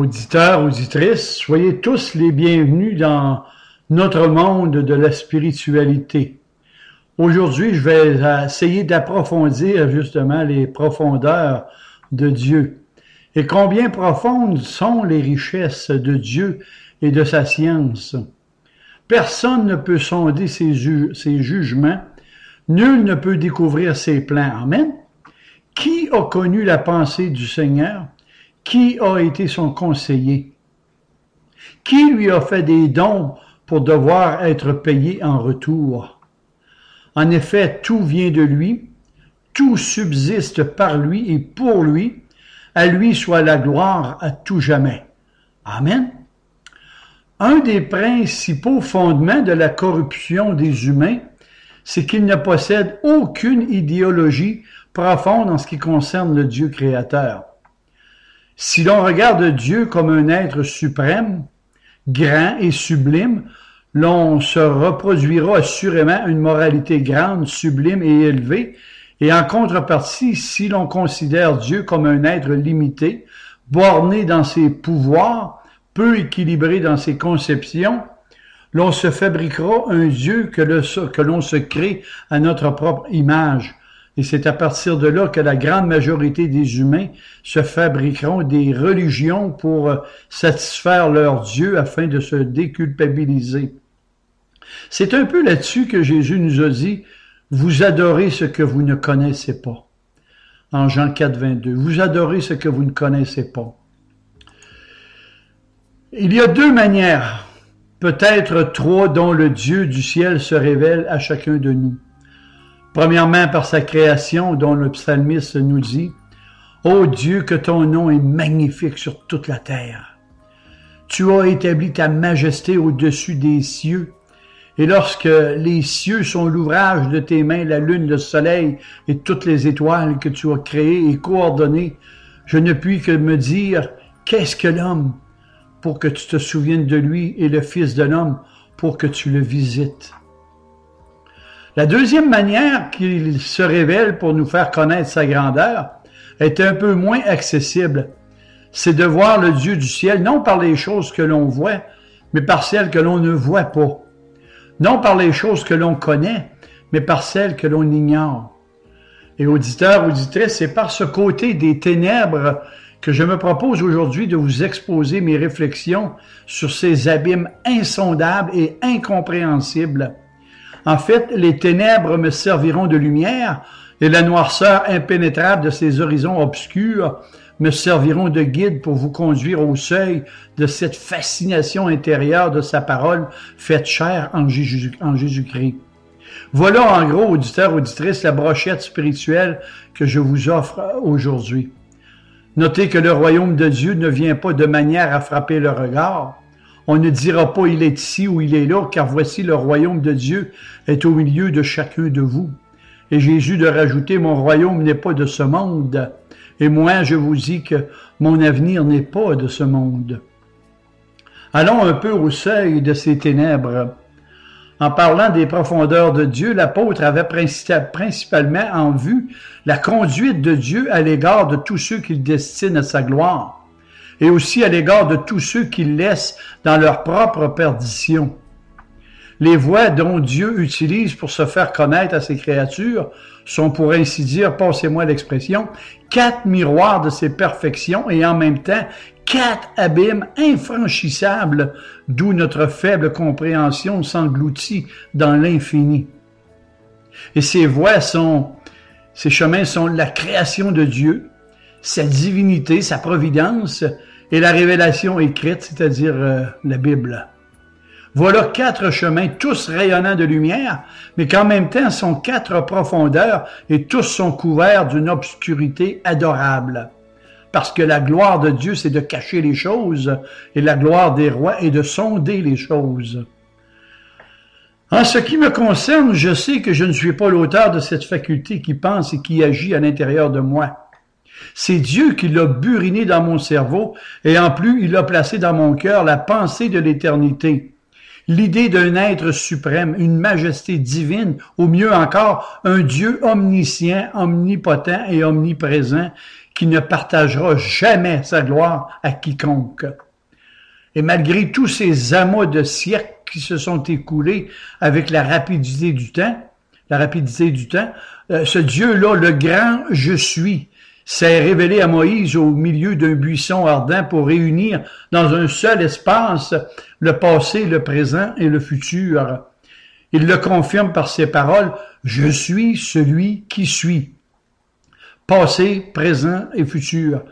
Auditeurs, auditrices, soyez tous les bienvenus dans notre monde de la spiritualité. Aujourd'hui, je vais essayer d'approfondir justement les profondeurs de Dieu. Et combien profondes sont les richesses de Dieu et de sa science. Personne ne peut sonder ses jugements, nul ne peut découvrir ses plans. Amen. Qui a connu la pensée du Seigneur? Qui a été son conseiller? Qui lui a fait des dons pour devoir être payé en retour? En effet, tout vient de lui, tout subsiste par lui et pour lui, à lui soit la gloire à tout jamais. Amen. Un des principaux fondements de la corruption des humains, c'est qu'ils ne possèdent aucune idéologie profonde en ce qui concerne le Dieu créateur. Si l'on regarde Dieu comme un être suprême, grand et sublime, l'on se reproduira assurément une moralité grande, sublime et élevée, et en contrepartie, si l'on considère Dieu comme un être limité, borné dans ses pouvoirs, peu équilibré dans ses conceptions, l'on se fabriquera un Dieu que l'on se crée à notre propre image. Et c'est à partir de là que la grande majorité des humains se fabriqueront des religions pour satisfaire leur Dieu afin de se déculpabiliser. C'est un peu là-dessus que Jésus nous a dit « Vous adorez ce que vous ne connaissez pas ». En Jean 4, 22. « Vous adorez ce que vous ne connaissez pas ». Il y a deux manières, peut-être trois, dont le Dieu du ciel se révèle à chacun de nous. Premièrement, par sa création, dont le psalmiste nous dit « Ô Dieu, que ton nom est magnifique sur toute la terre. Tu as établi ta majesté au-dessus des cieux, et lorsque les cieux sont l'ouvrage de tes mains, la lune, le soleil et toutes les étoiles que tu as créées et coordonnées, je ne puis que me dire « Qu'est-ce que l'homme pour que tu te souviennes de lui et le Fils de l'homme pour que tu le visites. » La deuxième manière qu'il se révèle pour nous faire connaître sa grandeur est un peu moins accessible. C'est de voir le Dieu du ciel, non par les choses que l'on voit, mais par celles que l'on ne voit pas. Non par les choses que l'on connaît, mais par celles que l'on ignore. Et auditeurs, auditrices, c'est par ce côté des ténèbres que je me propose aujourd'hui de vous exposer mes réflexions sur ces abîmes insondables et incompréhensibles. En fait, les ténèbres me serviront de lumière et la noirceur impénétrable de ces horizons obscurs me serviront de guide pour vous conduire au seuil de cette fascination intérieure de sa parole faite chair en Jésus-Christ. Voilà en gros, auditeurs, auditrices, la brochette spirituelle que je vous offre aujourd'hui. Notez que le royaume de Dieu ne vient pas de manière à frapper le regard. On ne dira pas « il est ici » ou « il est là », car voici le royaume de Dieu est au milieu de chacun de vous. Et Jésus de rajouter « mon royaume n'est pas de ce monde ». Et moi, je vous dis que mon avenir n'est pas de ce monde. Allons un peu au seuil de ces ténèbres. En parlant des profondeurs de Dieu, l'apôtre avait principalement en vue la conduite de Dieu à l'égard de tous ceux qu'il destine à sa gloire, et aussi à l'égard de tous ceux qu'il laisse dans leur propre perdition. Les voies dont Dieu utilise pour se faire connaître à ses créatures sont, pour ainsi dire, passez-moi l'expression, 4 miroirs de ses perfections et en même temps 4 abîmes infranchissables, d'où notre faible compréhension s'engloutit dans l'infini. Et ces chemins sont la création de Dieu, sa divinité, sa providence et la révélation écrite, c'est-à-dire la Bible. Voilà 4 chemins, tous rayonnants de lumière, mais qu'en même temps sont 4 profondeurs et tous sont couverts d'une obscurité adorable. Parce que la gloire de Dieu, c'est de cacher les choses, et la gloire des rois est de sonder les choses. En ce qui me concerne, je sais que je ne suis pas l'auteur de cette faculté qui pense et qui agit à l'intérieur de moi. C'est Dieu qui l'a buriné dans mon cerveau, et en plus, il a placé dans mon cœur la pensée de l'éternité. L'idée d'un être suprême, une majesté divine, au mieux encore, un Dieu omniscient, omnipotent et omniprésent, qui ne partagera jamais sa gloire à quiconque. Et malgré tous ces amas de siècles qui se sont écoulés avec la rapidité du temps, ce Dieu-là, le grand « Je suis », s'est révélé à Moïse au milieu d'un buisson ardent pour réunir dans un seul espace le passé, le présent et le futur. Il le confirme par ces paroles « Je suis celui qui suis ». Passé, présent et futur.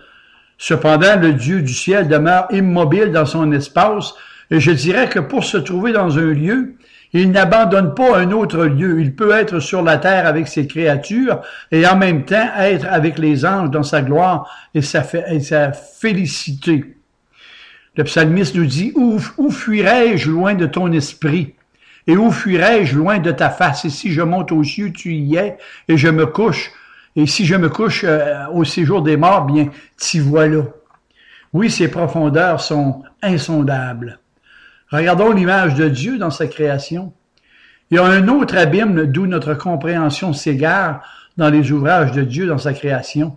Cependant, le Dieu du ciel demeure immobile dans son espace et je dirais que pour se trouver dans un lieu, il n'abandonne pas un autre lieu. Il peut être sur la terre avec ses créatures et en même temps être avec les anges dans sa gloire et sa félicité. Le psalmiste nous dit « Où fuirais-je loin de ton esprit? Et où fuirais-je loin de ta face? Et si je monte aux cieux, tu y es, et je me couche. Et si je me couche au séjour des morts, bien, t'y voilà. » Oui, ses profondeurs sont insondables. Regardons l'image de Dieu dans sa création. Il y a un autre abîme d'où notre compréhension s'égare dans les ouvrages de Dieu dans sa création.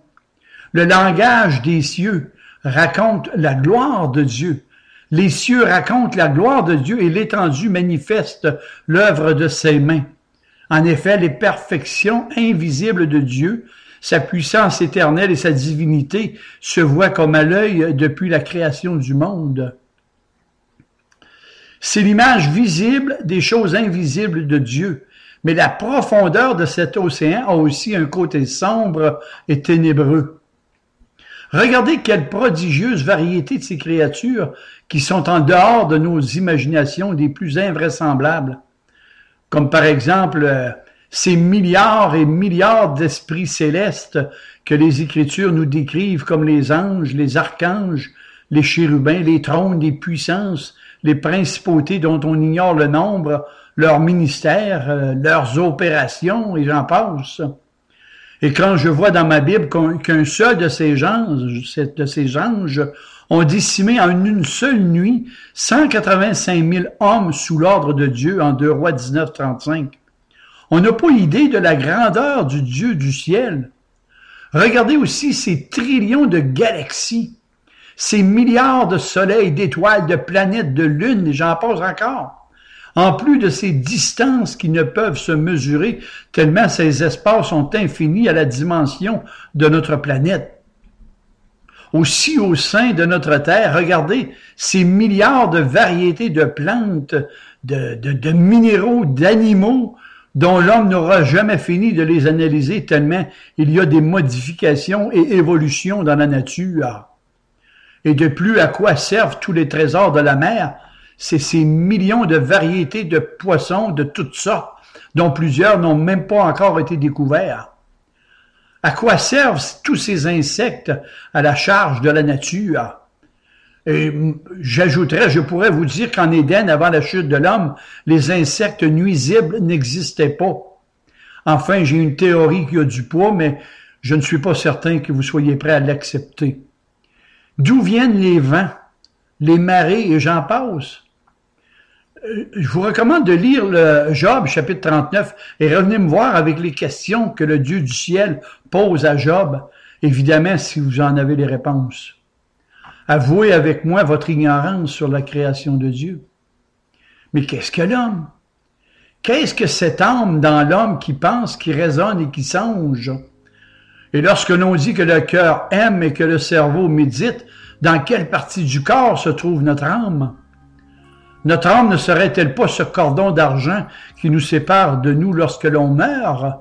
Le langage des cieux raconte la gloire de Dieu. Les cieux racontent la gloire de Dieu et l'étendue manifeste l'œuvre de ses mains. En effet, les perfections invisibles de Dieu, sa puissance éternelle et sa divinité se voient comme à l'œil depuis la création du monde. C'est l'image visible des choses invisibles de Dieu, mais la profondeur de cet océan a aussi un côté sombre et ténébreux. Regardez quelle prodigieuse variété de ces créatures qui sont en dehors de nos imaginations les plus invraisemblables. Comme par exemple ces milliards et milliards d'esprits célestes que les Écritures nous décrivent comme les anges, les archanges, les chérubins, les trônes, les puissances, les principautés dont on ignore le nombre, leurs ministères, leurs opérations, et j'en passe. Et quand je vois dans ma Bible qu'un seul de ces anges ont décimé en une seule nuit 185 000 hommes sous l'ordre de Dieu en 2 Rois 19, 35. On n'a pas idée de la grandeur du Dieu du ciel. Regardez aussi ces trillions de galaxies, ces milliards de soleils, d'étoiles, de planètes, de lunes, et j'en passe encore. En plus de ces distances qui ne peuvent se mesurer, tellement ces espaces sont infinis à la dimension de notre planète. Aussi au sein de notre Terre, regardez ces milliards de variétés de plantes, de minéraux, d'animaux, dont l'homme n'aura jamais fini de les analyser tellement il y a des modifications et évolutions dans la nature. Et de plus, à quoi servent tous les trésors de la mer? C'est ces millions de variétés de poissons de toutes sortes, dont plusieurs n'ont même pas encore été découverts. À quoi servent tous ces insectes à la charge de la nature? Et j'ajouterais, je pourrais vous dire qu'en Éden, avant la chute de l'homme, les insectes nuisibles n'existaient pas. Enfin, j'ai une théorie qui a du poids, mais je ne suis pas certain que vous soyez prêts à l'accepter. D'où viennent les vents, les marées et j'en passe? Je vous recommande de lire le Job, chapitre 39, et revenez me voir avec les questions que le Dieu du ciel pose à Job, évidemment si vous en avez les réponses. Avouez avec moi votre ignorance sur la création de Dieu. Mais qu'est-ce que l'homme? Qu'est-ce que cette âme dans l'homme qui pense, qui raisonne et qui songe? Et lorsque l'on dit que le cœur aime et que le cerveau médite, dans quelle partie du corps se trouve notre âme? Notre âme ne serait-elle pas ce cordon d'argent qui nous sépare de nous lorsque l'on meurt?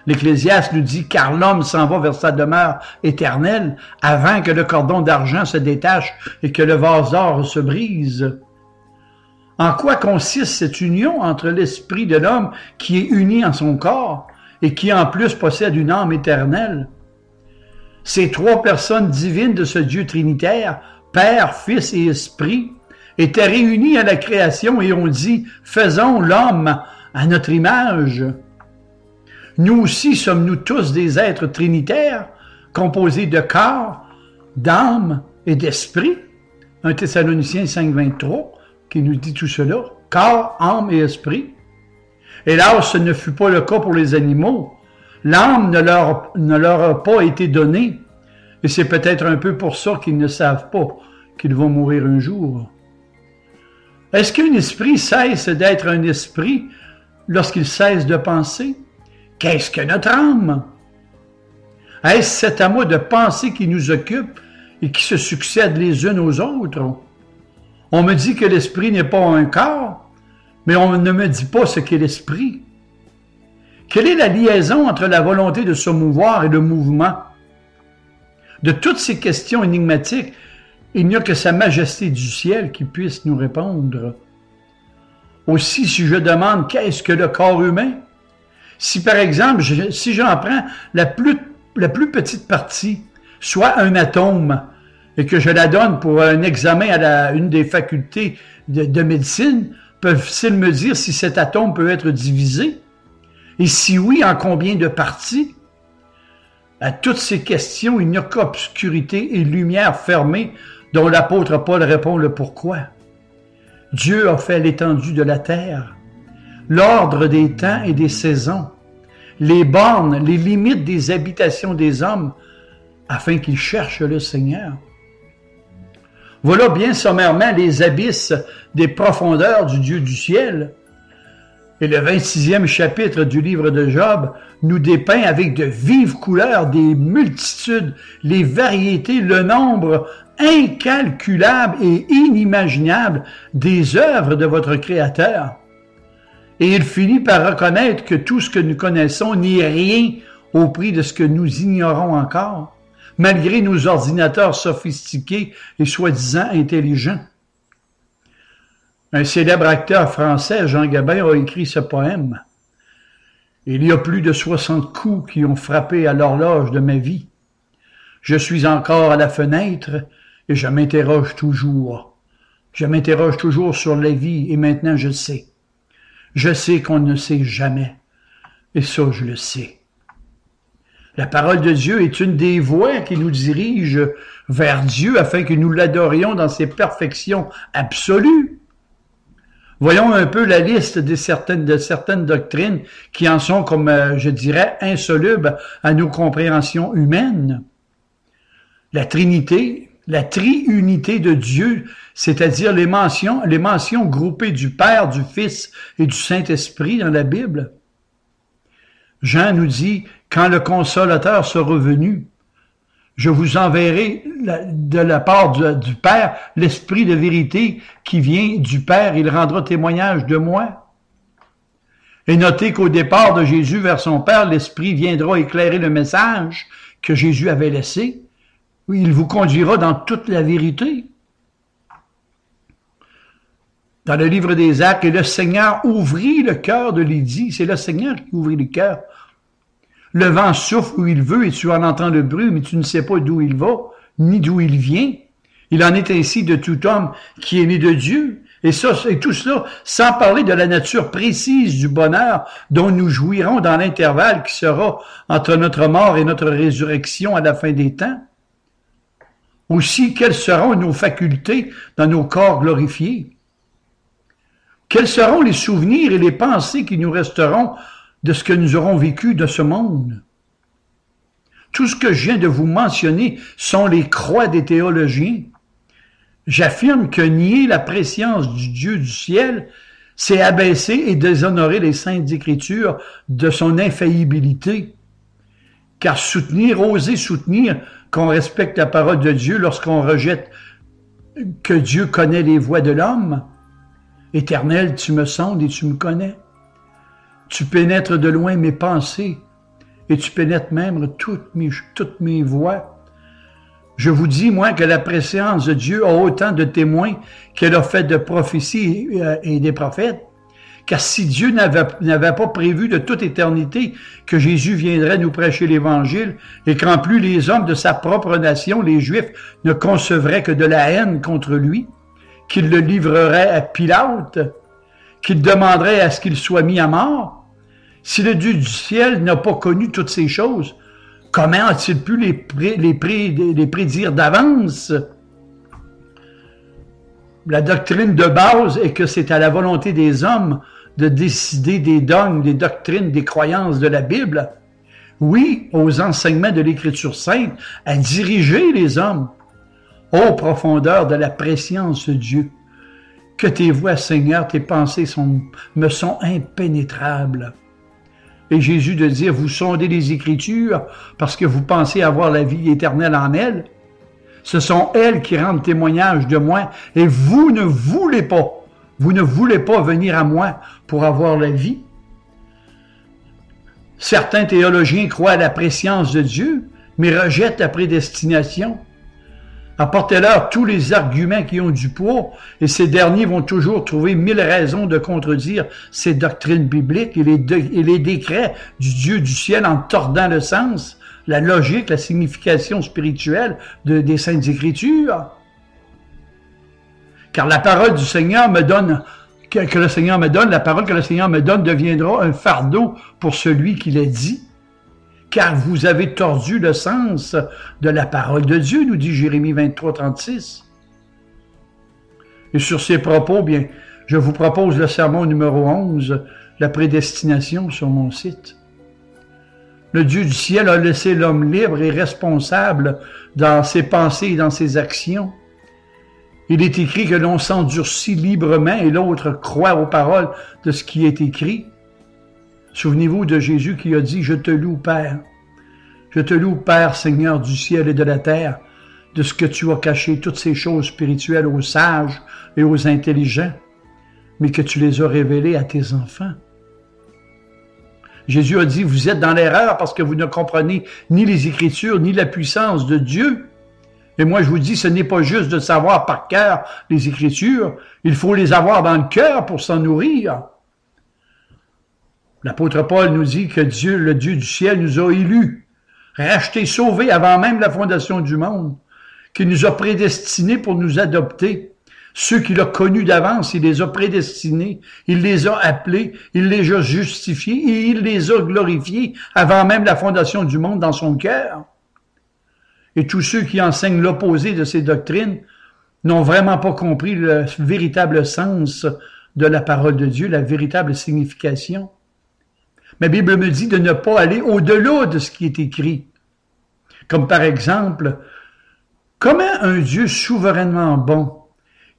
L'Ecclésiaste nous dit « Car l'homme s'en va vers sa demeure éternelle avant que le cordon d'argent se détache et que le vase d'or se brise. » En quoi consiste cette union entre l'esprit de l'homme qui est uni en son corps et qui en plus possède une âme éternelle? Ces trois personnes divines de ce Dieu trinitaire, Père, Fils et Esprit, étaient réunies à la création et ont dit « Faisons l'homme à notre image ». Nous aussi sommes-nous tous des êtres trinitaires, composés de corps, d'âme et d'esprit. 1 Thessaloniciens 5, 23, qui nous dit tout cela. Corps, âme et esprit. Hélas, ce ne fut pas le cas pour les animaux. L'âme ne leur a pas été donnée, et c'est peut-être un peu pour ça qu'ils ne savent pas qu'ils vont mourir un jour. Est-ce qu'un esprit cesse d'être un esprit lorsqu'il cesse de penser? Qu'est-ce que notre âme? Est-ce cet amas de pensées qui nous occupe et qui se succèdent les unes aux autres? On me dit que l'esprit n'est pas un corps, mais on ne me dit pas ce qu'est l'esprit. Quelle est la liaison entre la volonté de se mouvoir et le mouvement? De toutes ces questions énigmatiques, il n'y a que Sa Majesté du ciel qui puisse nous répondre. Aussi, si je demande qu'est-ce que le corps humain, si par exemple, si j'en prends la plus petite partie, soit un atome, et que je la donne pour un examen à une des facultés de médecine, peuvent-ils me dire si cet atome peut être divisé? Et si oui, en combien de parties? À toutes ces questions, il n'y a qu'obscurité et lumière fermée dont l'apôtre Paul répond le pourquoi. Dieu a fait l'étendue de la terre, l'ordre des temps et des saisons, les bornes, les limites des habitations des hommes, afin qu'ils cherchent le Seigneur. Voilà bien sommairement les abysses des profondeurs du Dieu du ciel. Et le 26e chapitre du livre de Job nous dépeint avec de vives couleurs des multitudes, les variétés, le nombre incalculable et inimaginable des œuvres de votre Créateur. Et il finit par reconnaître que tout ce que nous connaissons n'est rien au prix de ce que nous ignorons encore, malgré nos ordinateurs sophistiqués et soi-disant intelligents. Un célèbre acteur français, Jean Gabin, a écrit ce poème. Il y a plus de 60 coups qui ont frappé à l'horloge de ma vie. Je suis encore à la fenêtre et je m'interroge toujours. Je m'interroge toujours sur la vie et maintenant je sais. Je sais qu'on ne sait jamais. Et ça, je le sais. La parole de Dieu est une des voies qui nous dirige vers Dieu afin que nous l'adorions dans ses perfections absolues. Voyons un peu la liste de certaines doctrines qui en sont, comme je dirais, insolubles à nos compréhensions humaines. La Trinité, la triunité de Dieu, c'est-à-dire les mentions groupées du Père, du Fils et du Saint-Esprit dans la Bible. Jean nous dit, quand le Consolateur sera venu, je vous enverrai de la part du Père l'Esprit de vérité qui vient du Père, il rendra témoignage de moi. Et notez qu'au départ de Jésus vers son Père, l'Esprit viendra éclairer le message que Jésus avait laissé. Il vous conduira dans toute la vérité. Dans le livre des Actes, et le Seigneur ouvrit le cœur de Lydie. C'est le Seigneur qui ouvrit le cœur. Le vent souffle où il veut et tu en entends le bruit, mais tu ne sais pas d'où il va, ni d'où il vient. Il en est ainsi de tout homme qui est né de Dieu. Et tout cela, sans parler de la nature précise du bonheur dont nous jouirons dans l'intervalle qui sera entre notre mort et notre résurrection à la fin des temps. Aussi, quelles seront nos facultés dans nos corps glorifiés? Quels seront les souvenirs et les pensées qui nous resteront de ce que nous aurons vécu de ce monde? Tout ce que je viens de vous mentionner sont les croix des théologiens. J'affirme que nier la préscience du Dieu du ciel, c'est abaisser et déshonorer les saintes Écritures de son infaillibilité. Car oser soutenir qu'on respecte la parole de Dieu lorsqu'on rejette que Dieu connaît les voies de l'homme. Éternel, tu me sondes et tu me connais. Tu pénètres de loin mes pensées et tu pénètres même toutes mes voies. Je vous dis, moi, que la préscience de Dieu a autant de témoins qu'elle a fait de prophéties et des prophètes. Car si Dieu n'avait pas prévu de toute éternité que Jésus viendrait nous prêcher l'Évangile et qu'en plus les hommes de sa propre nation, les Juifs, ne concevraient que de la haine contre lui, qu'il le livrerait à Pilate, qu'il demanderait à ce qu'il soit mis à mort, si le Dieu du ciel n'a pas connu toutes ces choses, comment a-t-il pu les prédire d'avance? La doctrine de base est que c'est à la volonté des hommes de décider des dogmes, des doctrines, des croyances de la Bible. oui, aux enseignements de l'Écriture sainte, à diriger les hommes. Ô profondeur de la préscience de Dieu, que tes voies, Seigneur, tes pensées me sont impénétrables. Et Jésus de dire, vous sondez les Écritures parce que vous pensez avoir la vie éternelle en elles. Ce sont elles qui rendent témoignage de moi et vous ne voulez pas venir à moi pour avoir la vie. Certains théologiens croient à la préscience de Dieu, mais rejettent la prédestination. Apportez-leur tous les arguments qui ont du poids, et ces derniers vont toujours trouver 1000 raisons de contredire ces doctrines bibliques et les décrets du Dieu du ciel en tordant le sens, la logique, la signification spirituelle des Saintes Écritures. Car la parole du Seigneur me donne, la parole que le Seigneur me donne deviendra un fardeau pour celui qui l'a dit. Car vous avez tordu le sens de la parole de Dieu, nous dit Jérémie 23, 36. Et sur ces propos, bien, je vous propose le sermon numéro 11, la prédestination, sur mon site. Le Dieu du ciel a laissé l'homme libre et responsable dans ses pensées et dans ses actions. Il est écrit que l'on s'endurcit librement et l'autre croit aux paroles de ce qui est écrit. Souvenez-vous de Jésus qui a dit « Je te loue, Père. Je te loue, Père, Seigneur du ciel et de la terre, de ce que tu as caché toutes ces choses spirituelles aux sages et aux intelligents, mais que tu les as révélées à tes enfants. » Jésus a dit « Vous êtes dans l'erreur parce que vous ne comprenez ni les Écritures, ni la puissance de Dieu. » Et moi, je vous dis, ce n'est pas juste de savoir par cœur les Écritures, il faut les avoir dans le cœur pour s'en nourrir. L'apôtre Paul nous dit que Dieu, le Dieu du ciel, nous a élus, rachetés, sauvés avant même la fondation du monde, qu'il nous a prédestinés pour nous adopter. Ceux qu'il a connus d'avance, il les a prédestinés, il les a appelés, il les a justifiés et il les a glorifiés avant même la fondation du monde dans son cœur. Et tous ceux qui enseignent l'opposé de ces doctrines n'ont vraiment pas compris le véritable sens de la parole de Dieu, la véritable signification. Ma Bible me dit de ne pas aller au-delà de ce qui est écrit. Comme par exemple, comment un Dieu souverainement bon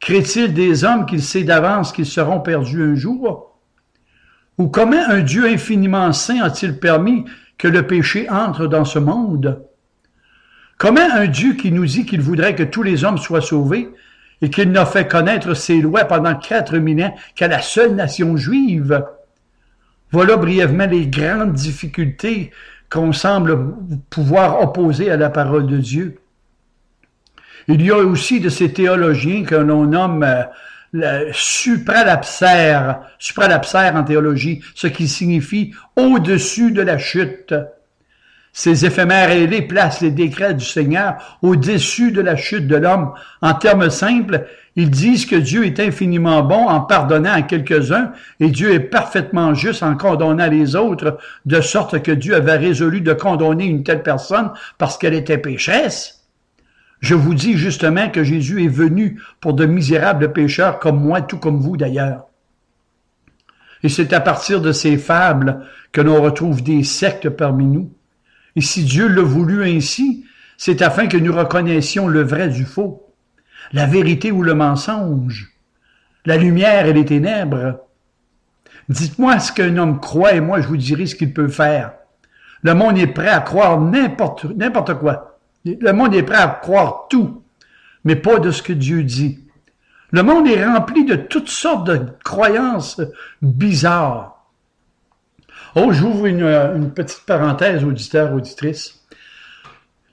crée-t-il des hommes qu'il sait d'avance qu'ils seront perdus un jour? Ou comment un Dieu infiniment saint a-t-il permis que le péché entre dans ce monde? Comment un Dieu qui nous dit qu'il voudrait que tous les hommes soient sauvés et qu'il n'a fait connaître ses lois pendant 4000 ans qu'à la seule nation juive? Voilà brièvement les grandes difficultés qu'on semble pouvoir opposer à la parole de Dieu. Il y a aussi de ces théologiens que l'on nomme supralapsaire en théologie, ce qui signifie au-dessus de la chute. Ces éphémères ailés placent les décrets du Seigneur au-dessus de la chute de l'homme. En termes simples, ils disent que Dieu est infiniment bon en pardonnant à quelques-uns et Dieu est parfaitement juste en condamnant les autres, de sorte que Dieu avait résolu de condamner une telle personne parce qu'elle était pécheresse. Je vous dis justement que Jésus est venu pour de misérables pécheurs comme moi, tout comme vous d'ailleurs. Et c'est à partir de ces fables que l'on retrouve des sectes parmi nous. Et si Dieu l'a voulu ainsi, c'est afin que nous reconnaissions le vrai du faux, la vérité ou le mensonge, la lumière et les ténèbres. Dites-moi ce qu'un homme croit et moi je vous dirai ce qu'il peut faire. Le monde est prêt à croire n'importe quoi. Le monde est prêt à croire tout, mais pas de ce que Dieu dit. Le monde est rempli de toutes sortes de croyances bizarres. Oh, j'ouvre une petite parenthèse, auditeurs, auditrices.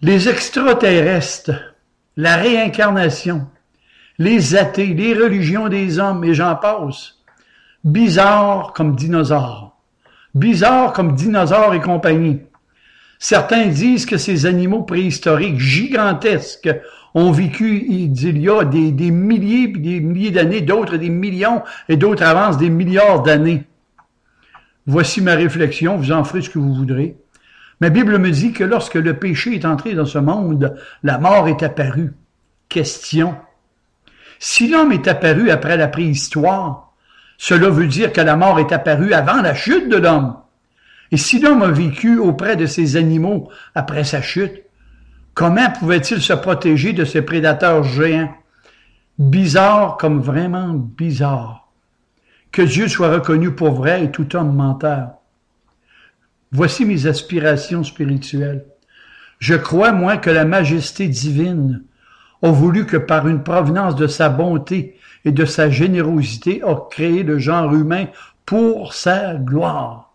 Les extraterrestres, la réincarnation, les athées, les religions des hommes, et j'en passe. Bizarres comme dinosaures. Bizarres comme dinosaures et compagnie. Certains disent que ces animaux préhistoriques gigantesques ont vécu il y a des milliers d'années, d'autres des millions et d'autres avancent des milliards d'années. Voici ma réflexion, vous en ferez ce que vous voudrez. Ma Bible me dit que lorsque le péché est entré dans ce monde, la mort est apparue. Question. Si l'homme est apparu après la préhistoire, cela veut dire que la mort est apparue avant la chute de l'homme. Et si l'homme a vécu auprès de ces animaux après sa chute, comment pouvait-il se protéger de ces prédateurs géants? Bizarre comme vraiment bizarre. Que Dieu soit reconnu pour vrai et tout homme menteur. Voici mes aspirations spirituelles. Je crois, moi, que la majesté divine a voulu que par une provenance de sa bonté et de sa générosité a créé le genre humain pour sa gloire.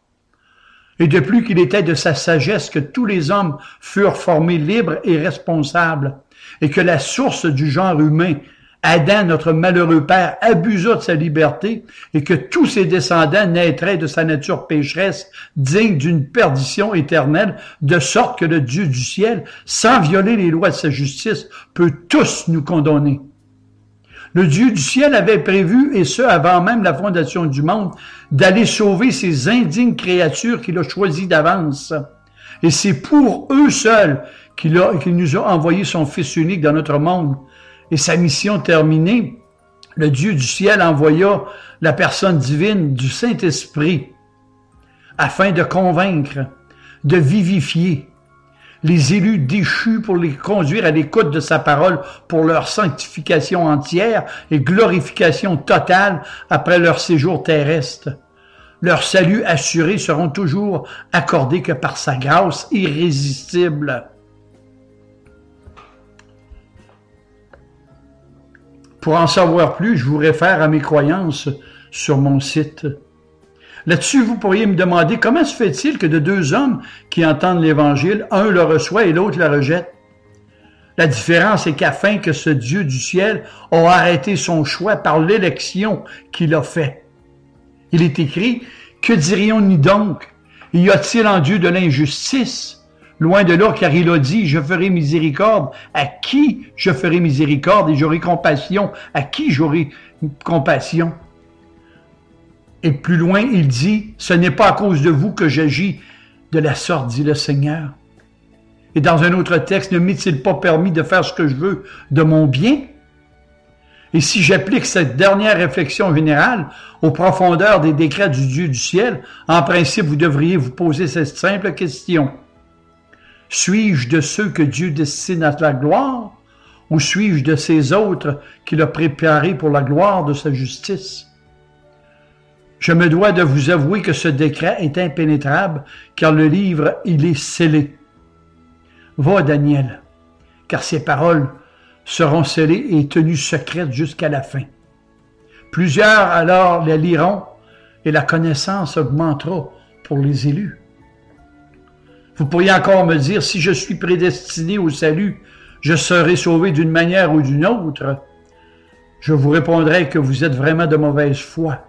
Et de plus qu'il était de sa sagesse que tous les hommes furent formés libres et responsables, et que la source du genre humain, Adam, notre malheureux père, abusa de sa liberté, et que tous ses descendants naîtraient de sa nature pécheresse, digne d'une perdition éternelle, de sorte que le Dieu du ciel, sans violer les lois de sa justice, peut tous nous condamner. Le Dieu du ciel avait prévu, et ce avant même la fondation du monde, d'aller sauver ces indignes créatures qu'il a choisies d'avance. Et c'est pour eux seuls qu'il nous a envoyé son Fils unique dans notre monde. Et sa mission terminée, le Dieu du ciel envoya la personne divine du Saint-Esprit afin de convaincre, de vivifier les élus déchus pour les conduire à l'écoute de sa parole pour leur sanctification entière et glorification totale après leur séjour terrestre. Leur salut assuré seront toujours accordés que par sa grâce irrésistible. Pour en savoir plus, je vous réfère à mes croyances sur mon site. Là-dessus, vous pourriez me demander comment se fait-il que de deux hommes qui entendent l'Évangile, un le reçoit et l'autre le rejette? La différence est qu'afin que ce Dieu du ciel a arrêté son choix par l'élection qu'il a fait. Il est écrit, que dirions-nous donc? Y a-t-il en Dieu de l'injustice? Loin de là, car il a dit, je ferai miséricorde à qui je ferai miséricorde et j'aurai compassion à qui j'aurai compassion. Et plus loin, il dit, ce n'est pas à cause de vous que j'agis de la sorte, dit le Seigneur. Et dans un autre texte, ne m'est-il pas permis de faire ce que je veux de mon bien? Et si j'applique cette dernière réflexion générale aux profondeurs des décrets du Dieu du ciel, en principe, vous devriez vous poser cette simple question. Suis-je de ceux que Dieu destine à la gloire, ou suis-je de ces autres qu'il a préparés pour la gloire de sa justice? Je me dois de vous avouer que ce décret est impénétrable, car le livre, il est scellé. Va, Daniel, car ces paroles seront scellées et tenues secrètes jusqu'à la fin. Plusieurs alors les liront, et la connaissance augmentera pour les élus. Vous pourriez encore me dire, si je suis prédestiné au salut, je serai sauvé d'une manière ou d'une autre. Je vous répondrai que vous êtes vraiment de mauvaise foi.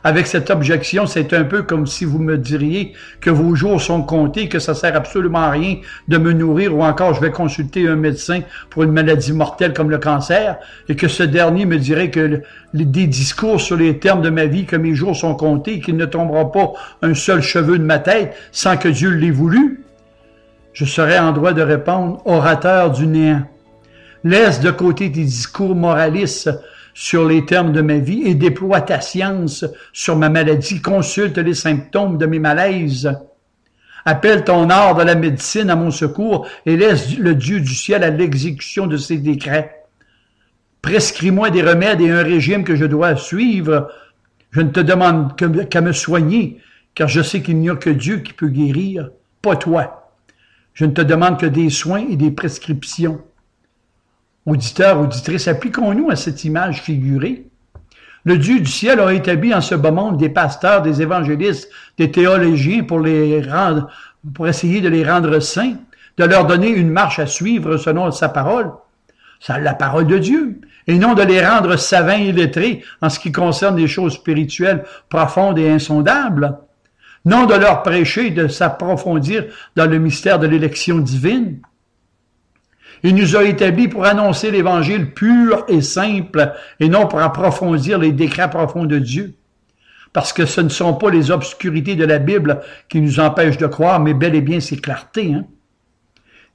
Avec cette objection, c'est un peu comme si vous me diriez que vos jours sont comptés, que ça sert absolument à rien de me nourrir ou encore je vais consulter un médecin pour une maladie mortelle comme le cancer et que ce dernier me dirait que des discours sur les termes de ma vie, que mes jours sont comptés et qu'il ne tombera pas un seul cheveu de ma tête sans que Dieu l'ait voulu. Je serais en droit de répondre, orateur du néant. Laisse de côté tes discours moralistes sur les termes de ma vie et déploie ta science sur ma maladie. Consulte les symptômes de mes malaises. Appelle ton art de la médecine à mon secours et laisse le Dieu du ciel à l'exécution de ses décrets. Prescris-moi des remèdes et un régime que je dois suivre. Je ne te demande qu'à me soigner, car je sais qu'il n'y a que Dieu qui peut guérir, pas toi. Je ne te demande que des soins et des prescriptions. Auditeurs, auditrices, appliquons-nous à cette image figurée. Le Dieu du ciel a établi en ce bas monde des pasteurs, des évangélistes, des théologiens pour essayer de les rendre saints, de leur donner une marche à suivre selon sa parole, la parole de Dieu, et non de les rendre savants et lettrés en ce qui concerne les choses spirituelles profondes et insondables, non de leur prêcher et de s'approfondir dans le mystère de l'élection divine. Il nous a établis pour annoncer l'Évangile pur et simple, et non pour approfondir les décrets profonds de Dieu. Parce que ce ne sont pas les obscurités de la Bible qui nous empêchent de croire, mais bel et bien ses clartés.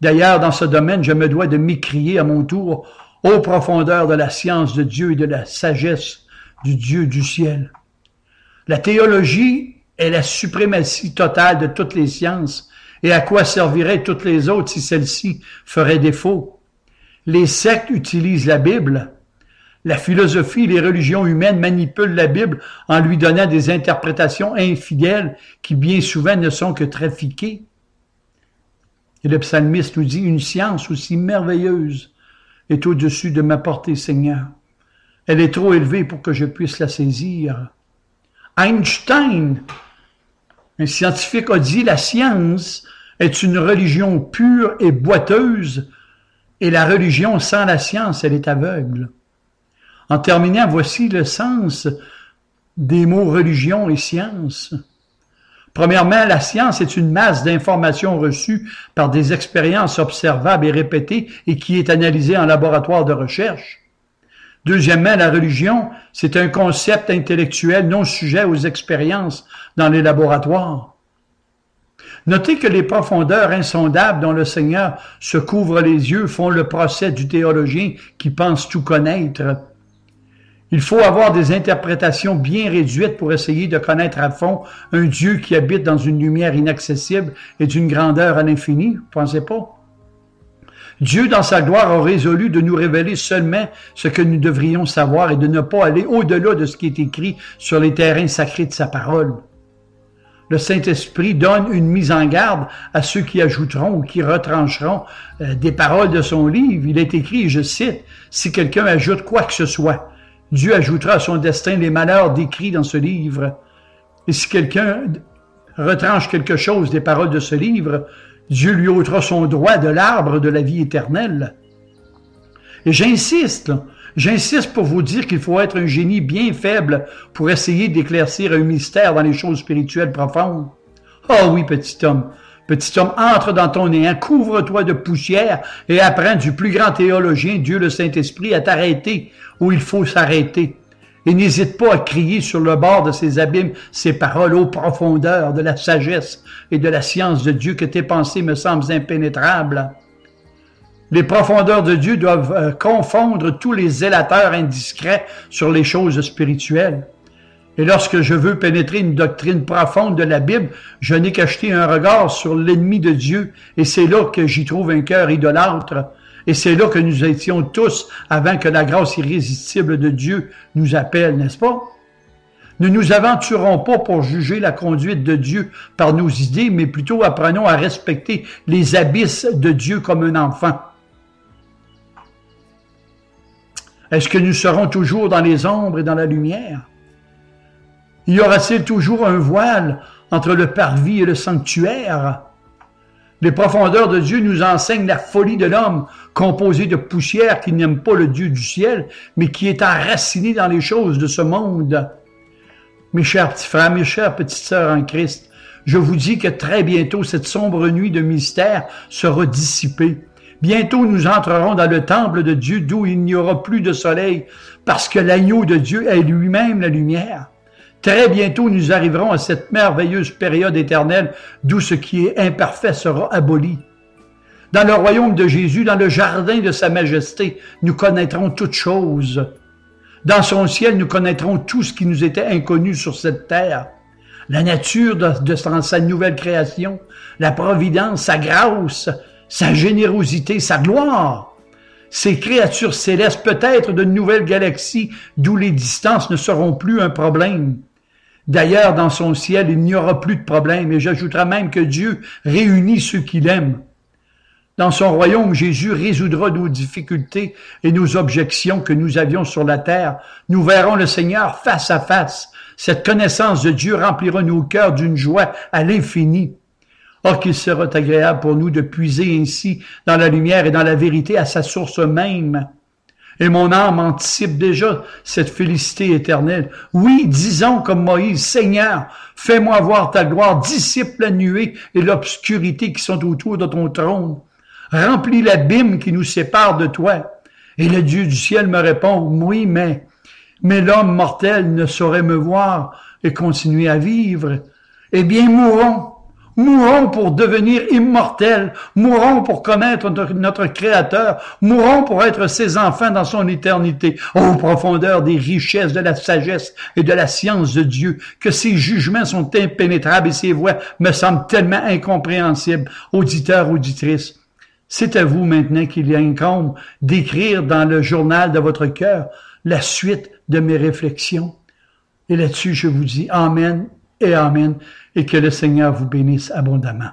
D'ailleurs, dans ce domaine, je me dois de m'écrier à mon tour aux profondeurs de la science de Dieu et de la sagesse du Dieu du ciel. La théologie est la suprématie totale de toutes les sciences. Et à quoi serviraient toutes les autres si celles-ci feraient défaut? Les sectes utilisent la Bible. La philosophie et les religions humaines manipulent la Bible en lui donnant des interprétations infidèles qui bien souvent ne sont que trafiquées. Et le psalmiste nous dit, une science aussi merveilleuse est au-dessus de ma portée, Seigneur. Elle est trop élevée pour que je puisse la saisir. Einstein, un scientifique, a dit, la science est une religion pure et boiteuse, et la religion sans la science, elle est aveugle. En terminant, voici le sens des mots religion et science. Premièrement, la science est une masse d'informations reçues par des expériences observables et répétées et qui est analysée en laboratoire de recherche. Deuxièmement, la religion, c'est un concept intellectuel non sujet aux expériences dans les laboratoires. Notez que les profondeurs insondables dont le Seigneur se couvre les yeux font le procès du théologien qui pense tout connaître. Il faut avoir des interprétations bien réduites pour essayer de connaître à fond un Dieu qui habite dans une lumière inaccessible et d'une grandeur à l'infini, vous pensez pas? Dieu, dans sa gloire, a résolu de nous révéler seulement ce que nous devrions savoir et de ne pas aller au-delà de ce qui est écrit sur les terrains sacrés de sa parole. Le Saint-Esprit donne une mise en garde à ceux qui ajouteront ou qui retrancheront des paroles de son livre. Il est écrit, je cite, « Si quelqu'un ajoute quoi que ce soit, Dieu ajoutera à son destin les malheurs décrits dans ce livre. Et si quelqu'un retranche quelque chose des paroles de ce livre, Dieu lui ôtera son droit de l'arbre de la vie éternelle. » Et j'insiste pour vous dire qu'il faut être un génie bien faible pour essayer d'éclaircir un mystère dans les choses spirituelles profondes. Oh oui, petit homme, entre dans ton néant, couvre-toi de poussière et apprends du plus grand théologien, Dieu le Saint-Esprit, à t'arrêter où il faut s'arrêter. Et n'hésite pas à crier sur le bord de ces abîmes ces paroles aux profondeurs de la sagesse et de la science de Dieu, que tes pensées me semblent impénétrables. Les profondeurs de Dieu doivent confondre tous les zélateurs indiscrets sur les choses spirituelles. Et lorsque je veux pénétrer une doctrine profonde de la Bible, je n'ai qu'à jeter un regard sur l'ennemi de Dieu, et c'est là que j'y trouve un cœur idolâtre. Et c'est là que nous étions tous avant que la grâce irrésistible de Dieu nous appelle, n'est-ce pas? Ne nous aventurons pas pour juger la conduite de Dieu par nos idées, mais plutôt apprenons à respecter les abysses de Dieu comme un enfant. Est-ce que nous serons toujours dans les ombres et dans la lumière? Y aura-t-il toujours un voile entre le parvis et le sanctuaire? Les profondeurs de Dieu nous enseignent la folie de l'homme, composé de poussière qui n'aime pas le Dieu du ciel, mais qui est enraciné dans les choses de ce monde. Mes chers petits frères, mes chères petites sœurs en Christ, je vous dis que très bientôt, cette sombre nuit de mystère sera dissipée. Bientôt, nous entrerons dans le temple de Dieu, d'où il n'y aura plus de soleil, parce que l'agneau de Dieu est lui-même la lumière. Très bientôt, nous arriverons à cette merveilleuse période éternelle d'où ce qui est imparfait sera aboli. Dans le royaume de Jésus, dans le jardin de sa majesté, nous connaîtrons toutes choses. Dans son ciel, nous connaîtrons tout ce qui nous était inconnu sur cette terre. La nature de sa nouvelle création, la providence, sa grâce, sa générosité, sa gloire. Ces créatures célestes, peut-être de nouvelles galaxies, d'où les distances ne seront plus un problème. D'ailleurs, dans son ciel, il n'y aura plus de problème, et j'ajouterai même que Dieu réunit ceux qu'il aime. Dans son royaume, Jésus résoudra nos difficultés et nos objections que nous avions sur la terre. Nous verrons le Seigneur face à face. Cette connaissance de Dieu remplira nos cœurs d'une joie à l'infini. Oh, qu'il sera agréable pour nous de puiser ainsi dans la lumière et dans la vérité à sa source même. Et mon âme anticipe déjà cette félicité éternelle. Oui, disons comme Moïse, Seigneur, fais-moi voir ta gloire, dissipe la nuée et l'obscurité qui sont autour de ton trône. Remplis l'abîme qui nous sépare de toi. Et le Dieu du ciel me répond, oui, mais l'homme mortel ne saurait me voir et continuer à vivre. Eh bien, mourons. Mourons pour devenir immortels. Mourons pour connaître notre Créateur. Mourons pour être ses enfants dans son éternité. Ô profondeur des richesses de la sagesse et de la science de Dieu, que ses jugements sont impénétrables et ses voies me semblent tellement incompréhensibles. Auditeurs, auditrices, c'est à vous maintenant qu'il y incombe d'écrire dans le journal de votre cœur la suite de mes réflexions. Et là-dessus, je vous dis Amen et Amen, et que le Seigneur vous bénisse abondamment.